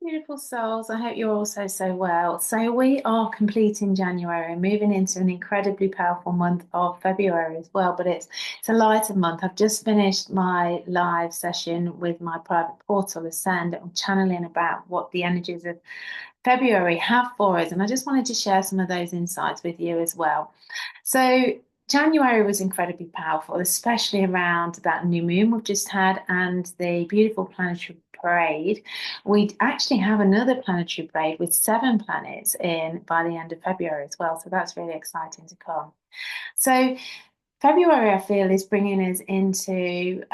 Beautiful souls. I hope you're also so well. So we are completing January and moving into an incredibly powerful month of February as well. But it's a lighter month. I've just finished my live session with my private portal, Ascend. I'm channeling about what the energies of February have for us, and I just wanted to share some of those insights with you as well. So January was incredibly powerful, especially around that new moon we've just had and the beautiful planetary parade. We actually have another planetary parade with 7 planets in by the end of February as well. So that's really exciting to come. So February, I feel, is bringing us into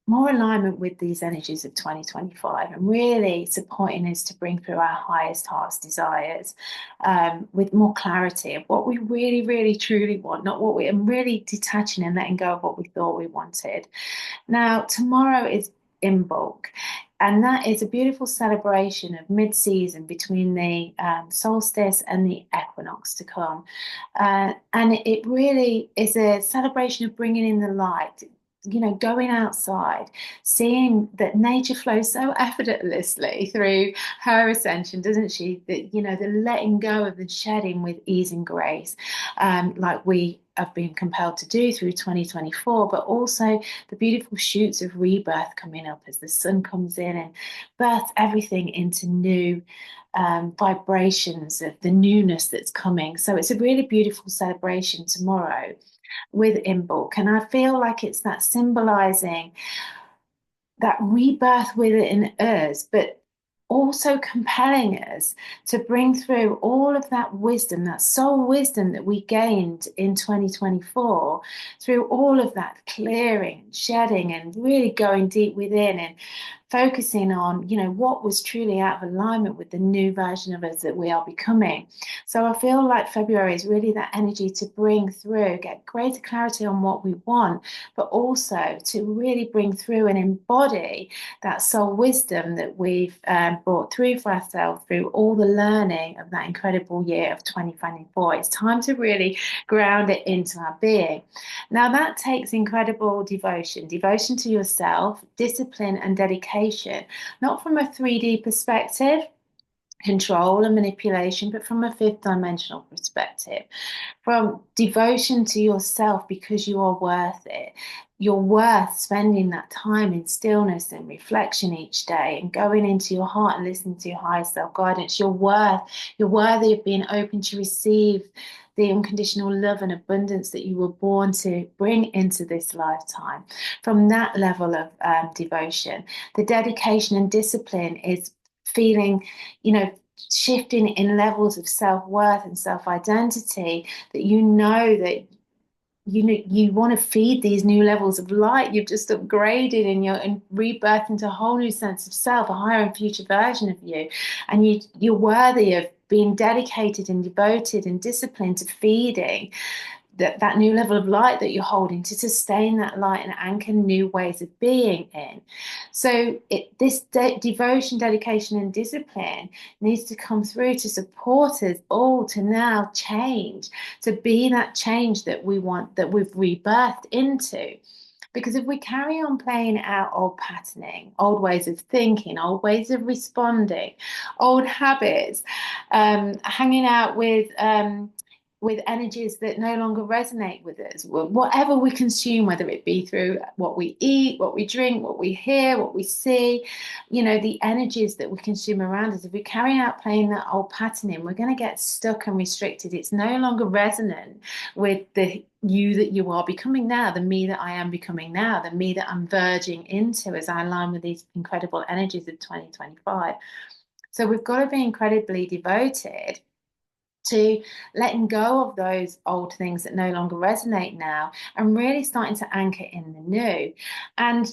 more alignment with these energies of 2025 and really supporting us to bring through our highest heart's desires with more clarity of what we really, really, truly want, not what we, and really detaching and letting go of what we thought we wanted. Now, tomorrow is in bulk. And that is a beautiful celebration of mid-season between the solstice and the equinox to come. And it really is a celebration of bringing in the light, going outside, seeing that nature flows so effortlessly through her ascension, doesn't she? That, the letting go of the shedding with ease and grace, like we have been compelled to do through 2024, but also the beautiful shoots of rebirth coming up as the sun comes in and births everything into new vibrations of the newness that's coming. So it's a really beautiful celebration tomorrow with Imbolc. And I feel like it's that symbolizing that rebirth within us, but also compelling us to bring through all of that wisdom, that soul wisdom that we gained in 2024, through all of that clearing, shedding, and really going deep within and focusing on, what was truly out of alignment with the new version of us that we are becoming. So I feel like February is really that energy to bring through, get greater clarity on what we want, but also to really bring through and embody that soul wisdom that we've brought through for ourselves through all the learning of that incredible year of 2024. It's time to really ground it into our being. Now, that takes incredible devotion to yourself, discipline, and dedication, not from a 3D perspective, control and manipulation, but from a fifth dimensional perspective, from devotion to yourself because you are worth it. You're worth spending that time in stillness and reflection each day and going into your heart and listening to your higher self guidance. You're worthy of being open to receive the unconditional love and abundance that you were born to bring into this lifetime. From that level of devotion, the dedication and discipline is feeling, shifting in levels of self-worth and self-identity, that that you want to feed these new levels of light you've just upgraded and rebirth into a whole new sense of self, a higher and future version of you. And you're worthy of being dedicated and devoted and disciplined to feeding that new level of light that you're holding, to sustain that light and anchor new ways of being in. So this devotion, dedication, and discipline needs to come through to support us all to now change, to be that change that we want, that we've rebirthed into. Because if we carry on playing out old patterning, old ways of thinking, old ways of responding, old habits, hanging out with energies that no longer resonate with us, whatever we consume, whether it be through what we eat, what we drink, what we hear, what we see, the energies that we consume around us, if we carry out playing that old patterning, we're going to get stuck and restricted. It's no longer resonant with the you that you are becoming now, the me that I am becoming now, the me that I'm verging into as I align with these incredible energies of 2025. So we've got to be incredibly devoted to letting go of those old things that no longer resonate now and really starting to anchor in the new. And,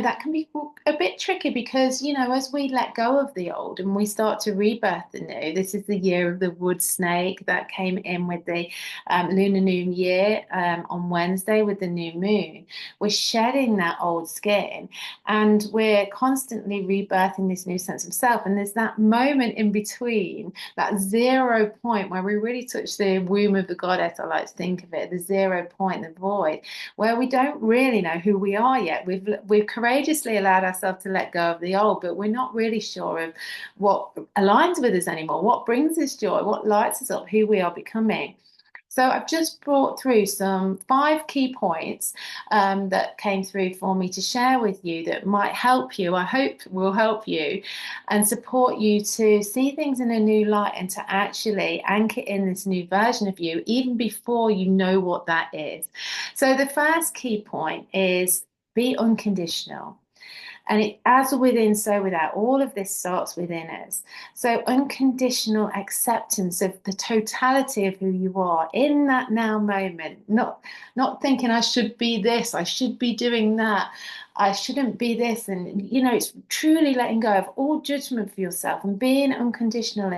that can be a bit tricky because, as we let go of the old and we start to rebirth the new, this is the year of the wood snake that came in with the lunar new year on Wednesday with the new moon. We're shedding that old skin and we're constantly rebirthing this new sense of self. And there's that moment in between, that 0 point point where we really touch the womb of the goddess. I like to think of it, the 0 point, the void, where we don't really know who we are yet. We've courageously allowed ourselves to let go of the old, but we're not really sure of what aligns with us anymore, what brings us joy, what lights us up, who we are becoming. So I've just brought through some 5 key points that came through for me to share with you that might help you, I hope will help you and support you to see things in a new light and to actually anchor in this new version of you even before you know what that is. So the first key point is be unconditional. And as within, so without, all of this starts within us. So unconditional acceptance of the totality of who you are in that now moment, not thinking I should be this, I should be doing that, I shouldn't be this. And, it's truly letting go of all judgment for yourself and being unconditional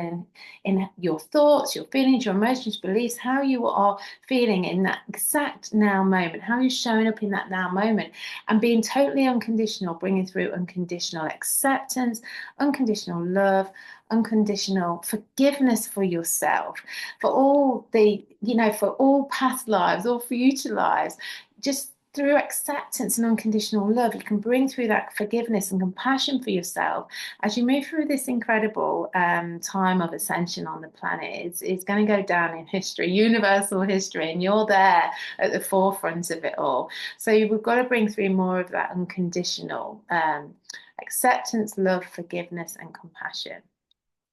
in your thoughts, your feelings, your emotions, beliefs, how you are feeling in that exact now moment, how you're showing up in that now moment, and being totally unconditional, bringing through unconditional acceptance, unconditional love, unconditional forgiveness for yourself, for all for all past lives, all future lives. Just through acceptance and unconditional love, you can bring through that forgiveness and compassion for yourself as you move through this incredible time of ascension on the planet. It's going to go down in history, universal history, and you're there at the forefront of it all. So we've got to bring through more of that unconditional acceptance, love, forgiveness, and compassion.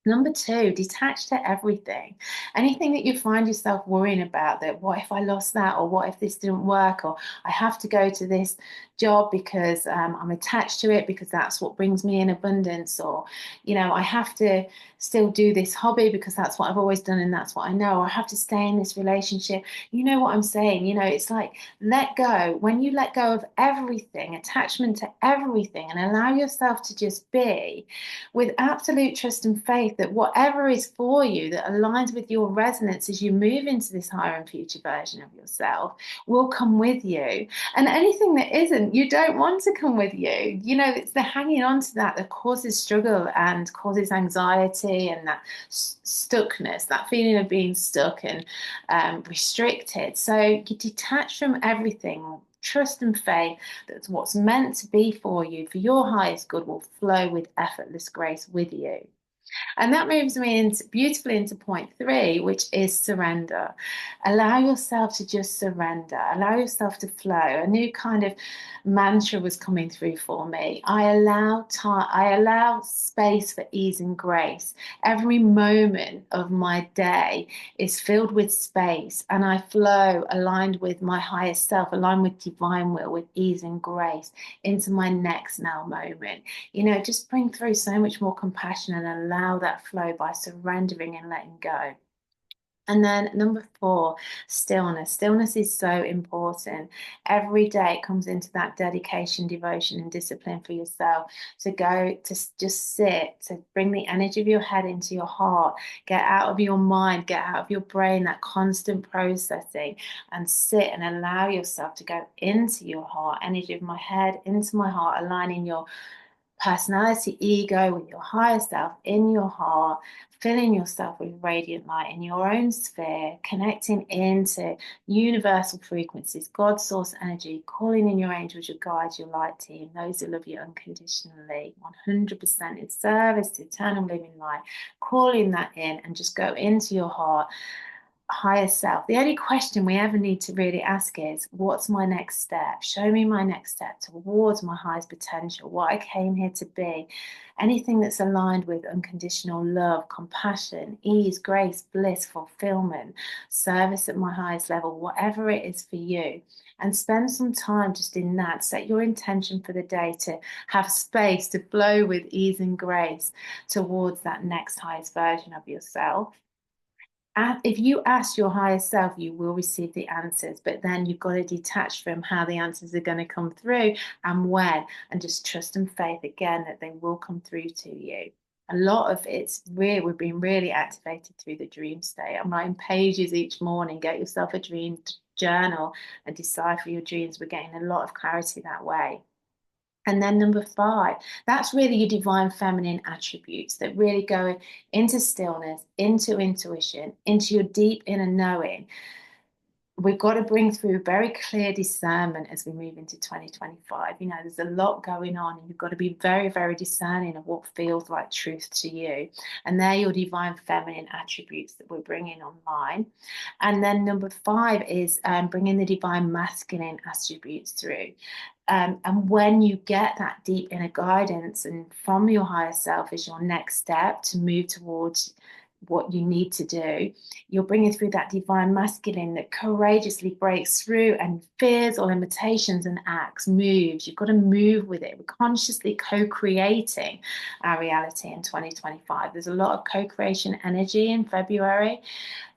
Number 2, detach to everything. Anything that you find yourself worrying about, that what if I lost that, or what if this didn't work, or I have to go to this job because I'm attached to it because that's what brings me in abundance, or I have to still do this hobby because that's what I've always done and that's what I know, or I have to stay in this relationship. You know what I'm saying? It's like, let go. When you let go of everything, attachment to everything, and allow yourself to just be with absolute trust and faith that whatever is for you that aligns with your resonance as you move into this higher and future version of yourself will come with you. And anything that isn't, you don't want to come with you. It's the hanging on to that causes struggle and causes anxiety and that stuckness, that feeling of being stuck and restricted. So you detach from everything. Trust and faith that what's meant to be for you, for your highest good, will flow with effortless grace with you. And that moves me beautifully into point 3, which is surrender. Allow yourself to just surrender. Allow yourself to flow. A new kind of mantra was coming through for me. I allow time. I allow space for ease and grace. Every moment of my day is filled with space, and I flow aligned with my highest self, aligned with divine will, with ease and grace into my next now moment. Just bring through so much more compassion and allow that flow by surrendering and letting go. And then number 4, stillness. Stillness is so important. Every day it comes into that dedication, devotion, and discipline for yourself to go to just sit, to bring the energy of your head into your heart, get out of your mind, get out of your brain, that constant processing, and sit and allow yourself to go into your heart, energy of my head into my heart, aligning your personality, ego with your higher self in your heart, filling yourself with radiant light in your own sphere, connecting into universal frequencies, God source energy, calling in your angels, your guides, your light team, those who love you unconditionally, 100% in service to eternal living light, calling that in, and just go into your heart, higher self. The only question we ever need to really ask is, what's my next step? Show me my next step towards my highest potential, what I came here to be. Anything that's aligned with unconditional love, compassion, ease, grace, bliss, fulfillment, service at my highest level, whatever it is for you. And spend some time just in that. Set your intention for the day to have space to flow with ease and grace towards that next highest version of yourself. If you ask your higher self, you will receive the answers, but then you've got to detach from how the answers are going to come through and when, and just trust and faith again that they will come through to you. A lot of it's really, we've been really activated through the dream state. I'm writing pages each morning. Get yourself a dream journal and decipher your dreams. We're getting a lot of clarity that way. And then number 5, that's really your divine feminine attributes that really go into stillness, into intuition, into your deep inner knowing. We've got to bring through very clear discernment as we move into 2025. You know, there's a lot going on, and you've got to be very, very discerning of what feels like truth to you. And they're your divine feminine attributes that we're bringing online. And then number 5 is bringing the divine masculine attributes through. And when you get that deep inner guidance and from your higher self is your next step to move towards what you need to do, you're bringing through that divine masculine that courageously breaks through and fears or limitations and acts, moves. You've got to move with it. We're consciously co-creating our reality in 2025. There's a lot of co-creation energy in February.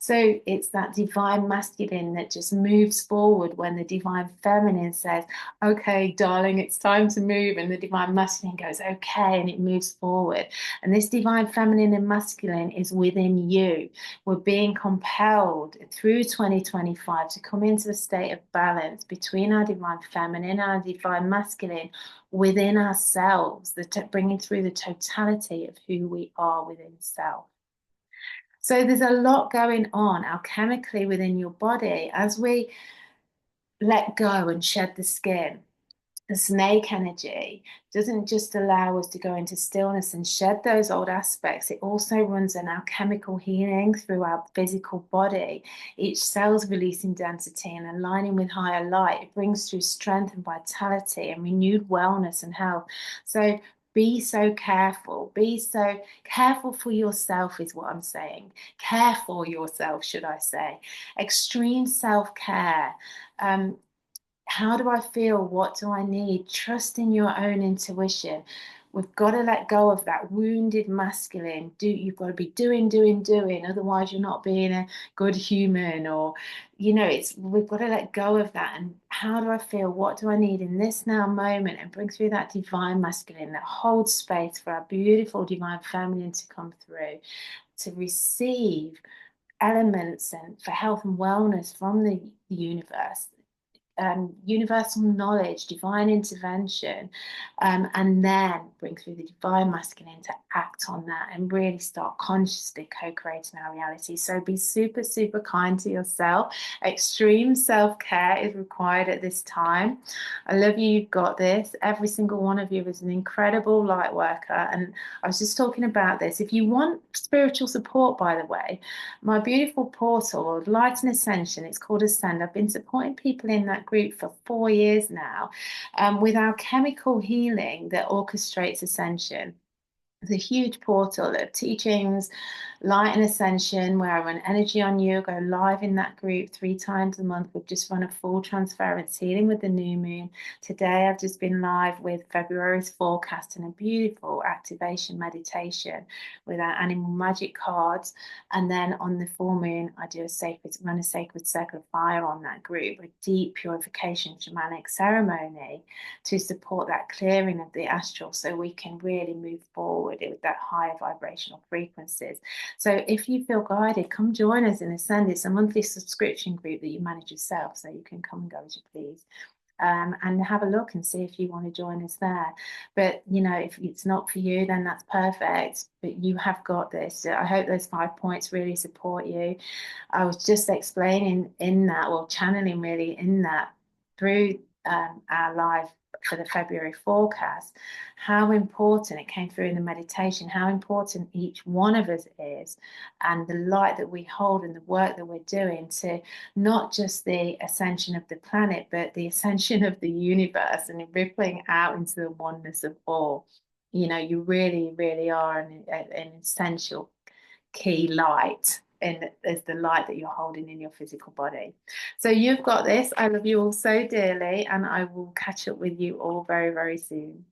So it's that divine masculine that just moves forward when the divine feminine says, okay, darling, it's time to move. And the divine masculine goes, okay, and it moves forward. And this divine feminine and masculine is within you. We're being compelled through 2025 to come into a state of balance between our divine feminine and our divine masculine within ourselves, bringing through the totality of who we are within self. So there's a lot going on alchemically within your body as we let go and shed the skin. The snake energy doesn't just allow us to go into stillness and shed those old aspects. It also runs an alchemical healing through our physical body. Each cell's releasing density and aligning with higher light. It brings through strength and vitality and renewed wellness and health. So be so careful. Be so careful for yourself is what I'm saying. Care for yourself, should I say. Extreme self-care. How do I feel? What do I need? Trust in your own intuition. We've got to let go of that wounded masculine. You've got to be doing, doing, doing. Otherwise, you're not being a good human. Or, we've got to let go of that. And how do I feel? What do I need in this now moment? And bring through that divine masculine that holds space for our beautiful divine feminine to come through, to receive elements and for health and wellness from the universe. Universal knowledge, divine intervention, and then bring through the divine masculine to act on that and really start consciously co-creating our reality. So be super, super kind to yourself. Extreme self-care is required at this time. I love you. You've got this. Every single one of you is an incredible light worker. And I was just talking about this. If you want spiritual support, by the way, my beautiful portal, Light and Ascension, it's called Ascend. I've been supporting people in that group for 4 years now with our chemical healing that orchestrates ascension. It's a huge portal of teachings, light and ascension, where I run energy on you. I go live in that group 3 times a month. We've just run a full transference healing with the new moon. Today, I've just been live with February's forecast and a beautiful activation meditation with our animal magic cards. And then on the full moon, I run a sacred circle of fire on that group, a deep purification shamanic ceremony to support that clearing of the astral so we can really move forward with that higher vibrational frequencies. So if you feel guided, come join us in Ascend. It's a monthly subscription group that you manage yourself, so you can come and go as you please. And have a look and see if you want to join us there. But, if it's not for you, then that's perfect. But you have got this. I hope those 5 points really support you. I was just explaining in that, or channeling really in that, through our live for the February forecast, how important it came through in the meditation, how important each one of us is, and the light that we hold and the work that we're doing to not just the ascension of the planet, but the ascension of the universe and rippling out into the oneness of all. You really, really are an essential key light. And there's the light that you're holding in your physical body. So you've got this. I love you all so dearly, and I will catch up with you all very, very soon.